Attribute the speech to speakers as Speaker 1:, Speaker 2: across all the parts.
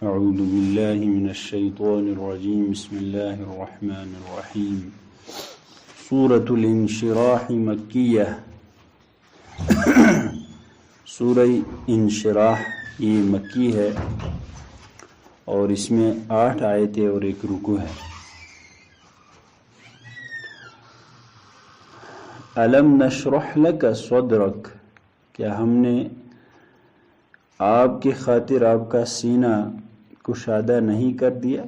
Speaker 1: اعوذ باللہ من الشیطان الرجیم بسم اللہ الرحمن الرحیم سورۃ الانشراح مکیہ سورہ انشراح یہ مکی ہے اور اس میں 8 آیتیں اور 1 رکوع ہے۔ الم نشرح لک صدرک، کیا ہم نے آپ کی خاطر آپ کا سینہ کشادہ نہیں کر دیا؟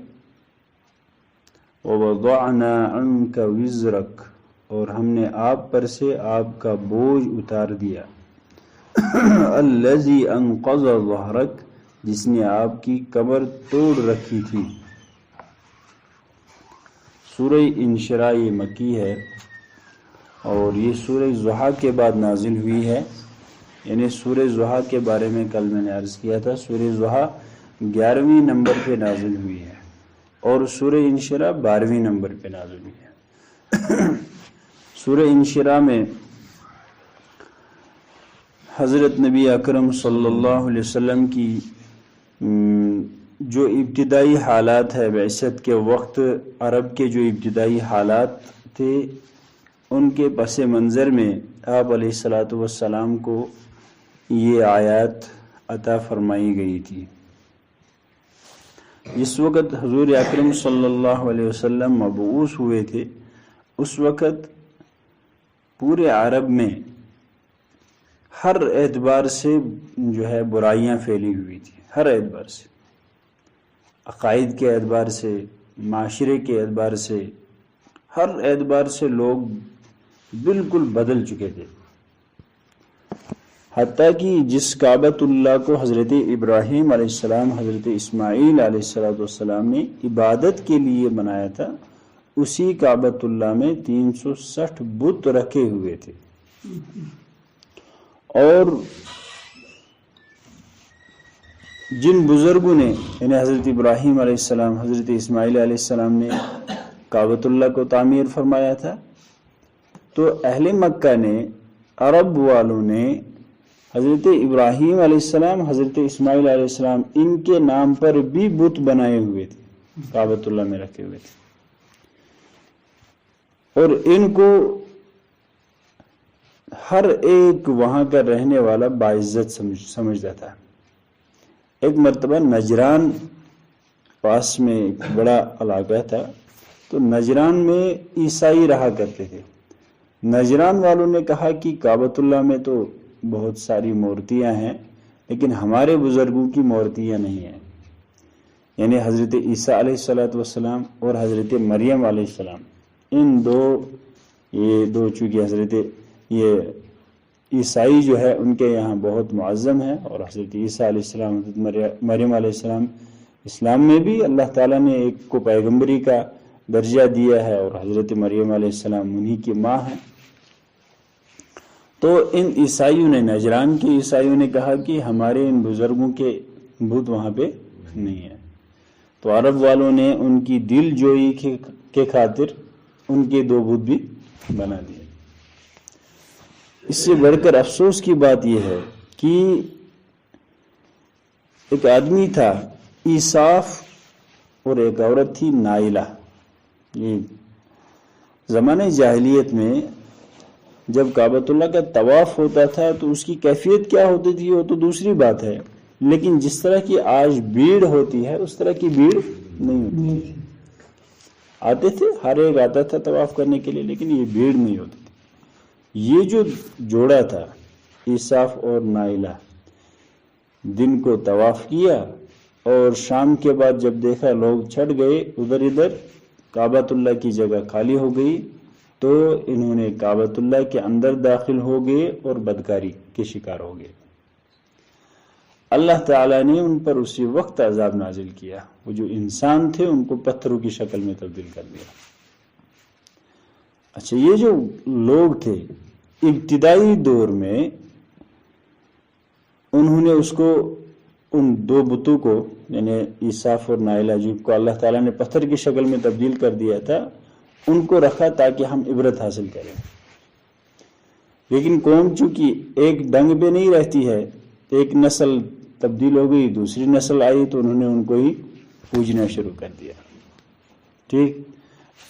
Speaker 1: ووضعنا عنک وزرک، اور ہم نے آپ پر سے آپ کا بوجھ اتار دیا۔ الذی انقض ظہرک، جس نے آپ کی کمر توڑ رکھی تھی۔ سورہ انشراح یہ مکی ہے اور یہ سورہ ضحیٰ کے بعد نازل ہوئی ہے، یعنی سورہ ضحیٰ کے بارے میں کل میں نے عرض کیا تھا، سورہ ضحیٰ 11ویں نمبر پہ نازل ہوئی ہے اور سورہ انشراح 12ویں نمبر پہ نازل ہوئی ہے۔ سورہ انشراح میں حضرت نبی اکرم صلی اللہ علیہ وسلم کی جو ابتدائی حالات ہے بعثت کے وقت، عرب کے جو ابتدائی حالات تھے ان کے پس منظر میں آپ علیہ الصلوۃ والسلام کو یہ آیات عطا فرمائی گئی تھی۔ جس وقت حضور اکرم صلی اللہ علیہ وسلم مبعوث ہوئے تھے اس وقت پورے عرب میں ہر اعتبار سے جو ہے برائیاں پھیلی ہوئی تھی، ہر اعتبار سے، عقائد کے اعتبار سے، معاشرے کے اعتبار سے، ہر اعتبار سے لوگ بالکل بدل چکے تھے۔ حتیٰ کہ جس کعبۃ اللہ کو حضرت ابراہیم علیہ السلام، حضرت اسماعیل علیہ السلام نے عبادت کے لیے بنایا تھا، اسی کعبۃ اللہ میں 360 بت رکھے ہوئے تھے۔ اور جن بزرگوں نے، یعنی حضرت ابراہیم علیہ السلام، حضرت اسماعیل علیہ السلام نے کعبۃ اللہ کو تعمیر فرمایا تھا، تو اہل مکہ نے، عرب والوں نے حضرت ابراہیم علیہ السلام، حضرت اسماعیل علیہ السلام ان کے نام پر بھی بت بنائے ہوئے تھے، کعبۃ اللہ میں رکھے ہوئے تھے، اور ان کو ہر ایک وہاں کا رہنے والا باعزت سمجھتا تھا۔ ایک مرتبہ نجران پاس میں ایک بڑا علاقہ تھا، تو نجران میں عیسائی رہا کرتے تھے۔ نجران والوں نے کہا کہ کعبۃ اللہ میں تو بہت ساری مورتیاں ہیں لیکن ہمارے بزرگوں کی مورتیاں نہیں ہیں، یعنی حضرت عیسیٰ علیہ السلام اور حضرت مریم علیہ السلام، یہ دو چونکہ حضرت یہ عیسائی جو ہے ان کے یہاں بہت معظم ہے، اور حضرت عیسیٰ علیہ السلام، حضرت مریم علیہ السلام اسلام میں بھی اللہ تعالیٰ نے ایک کو پیغمبری کا درجہ دیا ہے، اور حضرت مریم علیہ السلام انہی کی ماں ہیں۔ تو ان عیسائیوں نے، نجران کے عیسائیوں نے کہا کہ ہمارے ان بزرگوں کے بت وہاں پہ نہیں ہیں، تو عرب والوں نے ان کی دل جوئی کے خاطر ان کے 2 بت بھی بنا دیے۔ اس سے بڑھ کر افسوس کی بات یہ ہے کہ ایک آدمی تھا ایصاف اور ایک عورت تھی نائلہ۔ یہ زمانہ جاہلیت میں جب کعبۃ اللہ کا طواف ہوتا تھا تو اس کی کیفیت کیا ہوتی تھی وہ تو دوسری بات ہے، لیکن جس طرح کی آج بھیڑ ہوتی ہے اس طرح کی بھیڑ نہیں ہوتی تھی۔ آتے تھے، ہر ایک آتا تھا طواف کرنے کے لیے، لیکن یہ بھیڑ نہیں ہوتی تھی۔ یہ جو جوڑا تھا ایصاف اور نائلہ، دن کو طواف کیا اور شام کے بعد جب دیکھا لوگ چھٹ گئے ادھر ادھر، کعبۃ اللہ کی جگہ خالی ہو گئی، تو انہوں نے کعبۃ اللہ کے اندر داخل ہو گئے اور بدکاری کے شکار ہو گئے۔ اللہ تعالیٰ نے ان پر اسی وقت عذاب نازل کیا، وہ جو انسان تھے ان کو پتھروں کی شکل میں تبدیل کر دیا۔ اچھا، یہ جو لوگ تھے ابتدائی دور میں، انہوں نے اس کو، ان 2 بتوں کو، یعنی ایصاف اور نائلہ جن کو اللہ تعالیٰ نے پتھر کی شکل میں تبدیل کر دیا تھا، ان کو رکھا تاکہ ہم عبرت حاصل کریں۔ لیکن قوم چونکہ ایک ڈنگ پہ نہیں رہتی ہے، ایک نسل تبدیل ہو گئی، دوسری نسل آئی تو انہوں نے ان کو ہی پوجنا شروع کر دیا. ٹھیک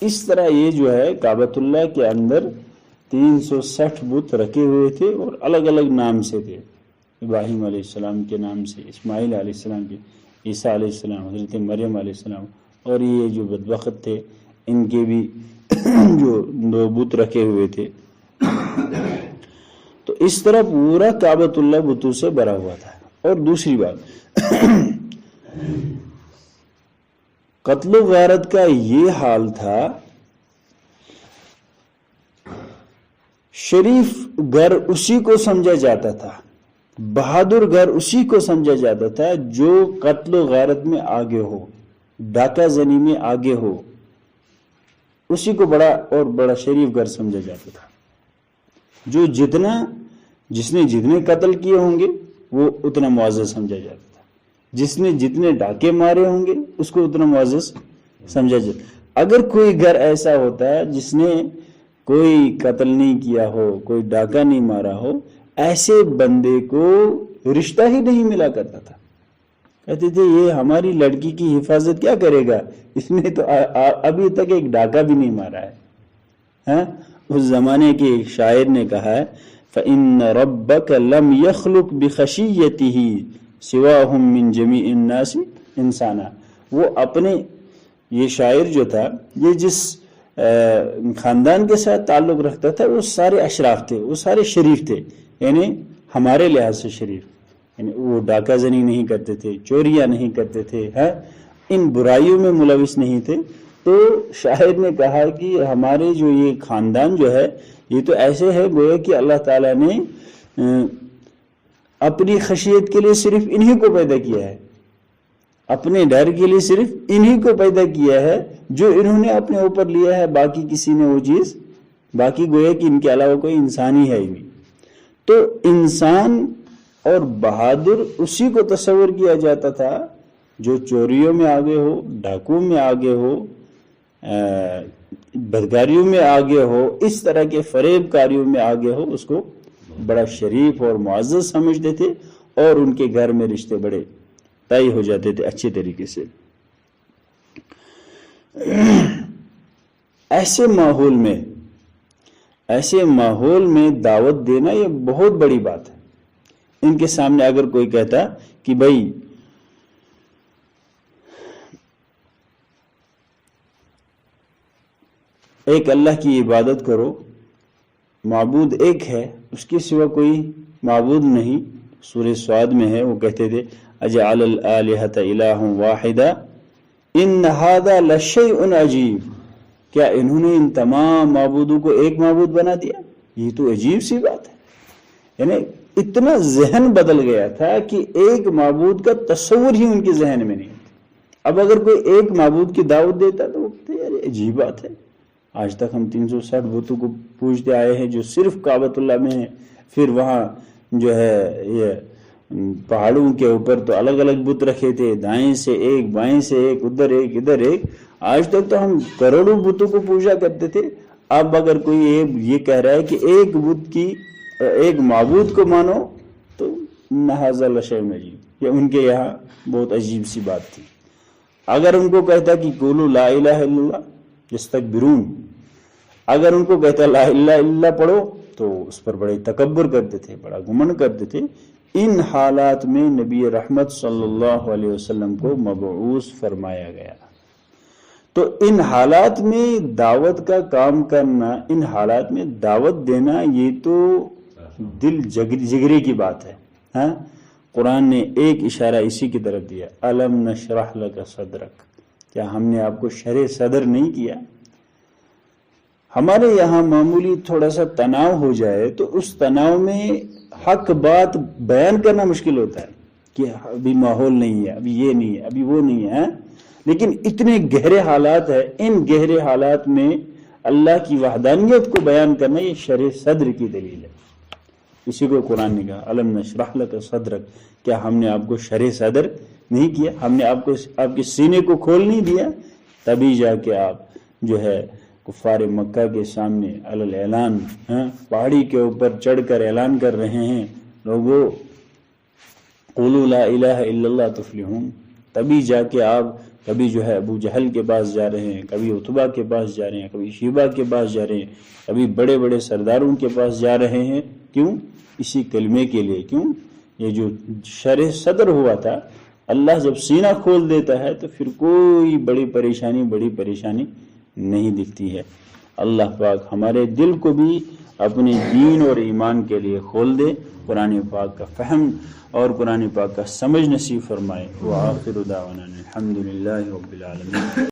Speaker 1: اس طرح یہ جو ہے کعبۃ اللہ کے اندر 360 بت رکھے ہوئے تھے اور الگ الگ نام سے تھے. ابراہیم علیہ السلام کے نام سے، اسماعیل علیہ السلام کے، عیسیٰ علیہ السلام، حضرت مریم علیہ السلام، اور یہ جو بدبخت تھے ان کے بھی جو 2 بت رکھے ہوئے تھے. تو اس طرح پورا کعبۃ اللہ بتوں سے بھرا ہوا تھا. اور دوسری بات قتل و غارت کا یہ حال تھا، شریف گھر اسی کو سمجھا جاتا تھا، بہادر گھر اسی کو سمجھا جاتا تھا جو قتل و غارت میں آگے ہو، ڈاکہ زنی میں آگے ہو، اسی کو بڑا شریف گھر سمجھا جاتا تھا. جو جس نے جتنے قتل کیے ہوں گے وہ اتنا معزز سمجھا جاتا تھا، جس نے جتنے ڈاکے مارے ہوں گے اس کو اتنا معزز سمجھا جاتا. اگر کوئی گھر ایسا ہوتا ہے جس نے کوئی قتل نہیں کیا ہو، کوئی ڈاکہ نہیں مارا ہو، ایسے بندے کو رشتہ ہی نہیں ملا کرتا تھا. کہتے تھے یہ ہماری لڑکی کی حفاظت کیا کرے گا، اس نے تو ابھی تک ایک ڈاکہ بھی نہیں مارا ہے. اس زمانے کے ایک شاعر نے کہا ہے فَإِنَّ رَبَّكَ لَمْ يَخْلُقْ بِخَشِيَّتِهِ سِوَاهُمْ مِنْ جَمِيعِ النَّاسِ انسانا. وہ اپنے یہ شاعر جو تھا یہ جس خاندان کے ساتھ تعلق رکھتا تھا وہ سارے اشراف تھے، وہ سارے شریف تھے، یعنی ہمارے لحاظ سے شریف، یعنی وہ ڈاکہ زنی نہیں کرتے تھے، چوریاں نہیں کرتے تھے، ان برائیوں میں ملوث نہیں تھے. تو شاعر نے کہا کہ ہمارے جو یہ خاندان جو ہے یہ تو ایسے ہے گویا کہ اللہ تعالیٰ نے اپنی خشیت کے لیے صرف انہی کو پیدا کیا ہے، اپنے ڈر کے لیے صرف انہی کو پیدا کیا ہے جو انہوں نے اپنے اوپر لیا ہے، باقی کسی نے وہ چیز، باقی گویا کہ ان کے علاوہ کوئی انسان ہی ہے ہی نہیں. تو انسان اور بہادر اسی کو تصور کیا جاتا تھا جو چوریوں میں آگے ہو، ڈاکوں میں آگے ہو، بدکاریوں میں آگے ہو، اس طرح کے فریب کاریوں میں آگے ہو، اس کو بڑا شریف اور معزز سمجھتے تھے اور ان کے گھر میں رشتے بڑے طے ہو جاتے تھے اچھے طریقے سے. ایسے ماحول میں دعوت دینا یہ بہت بڑی بات ہے. ان کے سامنے اگر کوئی کہتا کہ بھائی ایک اللہ کی عبادت کرو، معبود ایک ہے، اس کے سوا کوئی معبود نہیں. سورہ سعد میں ہے، وہ کہتے تھے اجعل الآلہۃ الہ واحدہ ان ھذا لشیء عجیب. کیا انہوں نے ان تمام معبودوں کو ایک معبود بنا دیا؟ یہ تو عجیب سی بات ہے. یعنی اتنا ذہن بدل گیا تھا کہ ایک معبود کا تصور ہی ان کے ذہن میں نہیں. اب اگر کوئی ایک معبود کی دعوت دیتا تو وہ کہتے ہیں عجیب بات ہے. آج تک ہم 360 بتوں کو پوجتے آئے ہیں جو صرف کعبۃ اللہ میں ہیں. پھر وہاں جو ہے یہ پہاڑوں کے اوپر تو الگ الگ بت رکھے تھے، دائیں سے ایک، بائیں سے ایک، ادھر ایک، ادھر ایک. آج تک تو ہم کروڑوں بتوں کو پوجا کرتے تھے. اب اگر کوئی یہ کہہ رہا ہے کہ ایک بت کی، ایک معبود کو مانو تو ھذا لشیء عجیب، یہ ان کے یہاں بہت عجیب سی بات تھی. اگر ان کو کہتا کہ قولوا لا الہ الا اللہ یستکبرون، اگر ان کو کہتا لا الہ الا اللہ پڑھو تو اس پر بڑے تکبر کرتے تھے، بڑا گمنڈ کرتے تھے. ان حالات میں نبی رحمت صلی اللہ علیہ وسلم کو مبعوث فرمایا گیا. تو ان حالات میں دعوت کا کام کرنا، ان حالات میں دعوت دینا، یہ تو دل جگرے کی بات ہے. قرآن نے ایک اشارہ اسی کی طرف دیا، الم نشرح لک صدرک. کیا ہم نے آپ کو شرح صدر نہیں کیا؟ ہمارے یہاں معمولی تھوڑا سا تناؤ ہو جائے تو اس تناؤ میں حق بات بیان کرنا مشکل ہوتا ہے کہ ابھی ماحول نہیں ہے، ابھی یہ نہیں ہے، ابھی وہ نہیں ہے. لیکن اتنے گہرے حالات ہیں، ان گہرے حالات میں اللہ کی وحدانیت کو بیان کرنا یہ شرح صدر کی دلیل ہے. اسی کو قرآن نے کہا الم نشرح لک صدرک. کیا ہم نے آپ کو شرح صدر نہیں کیا؟ ہم نے آپ کے سینے کو کھول نہیں دیا؟ تبھی جا کے آپ جو ہے کفار مکہ کے سامنے علی اعلان پہاڑی کے اوپر چڑھ کر اعلان کر رہے ہیں، لوگوں قولوا لا الہ الا اللہ تفلحون، تبھی جا کے آپ کبھی جو ہے ابو جہل کے پاس جا رہے ہیں، کبھی عتبہ کے پاس جا رہے ہیں، کبھی شیبہ کے پاس جا رہے ہیں، کبھی بڑے بڑے سرداروں کے پاس جا رہے ہیں، کیوں؟ اسی کلمے کے لیے۔ کیوں؟ یہ جو شرح صدر ہوا تھا، اللہ جب سینہ کھول دیتا ہے تو پھر کوئی بڑی پریشانی نہیں دکھتی ہے۔ اللہ پاک ہمارے دل کو بھی اپنے دین اور ایمان کے لیے کھول دے، قرآن پاک کا فہم اور قرآن پاک کا سمجھ نصیب فرمائے۔ وآخر دعوانا الحمدللہ رب العالمین۔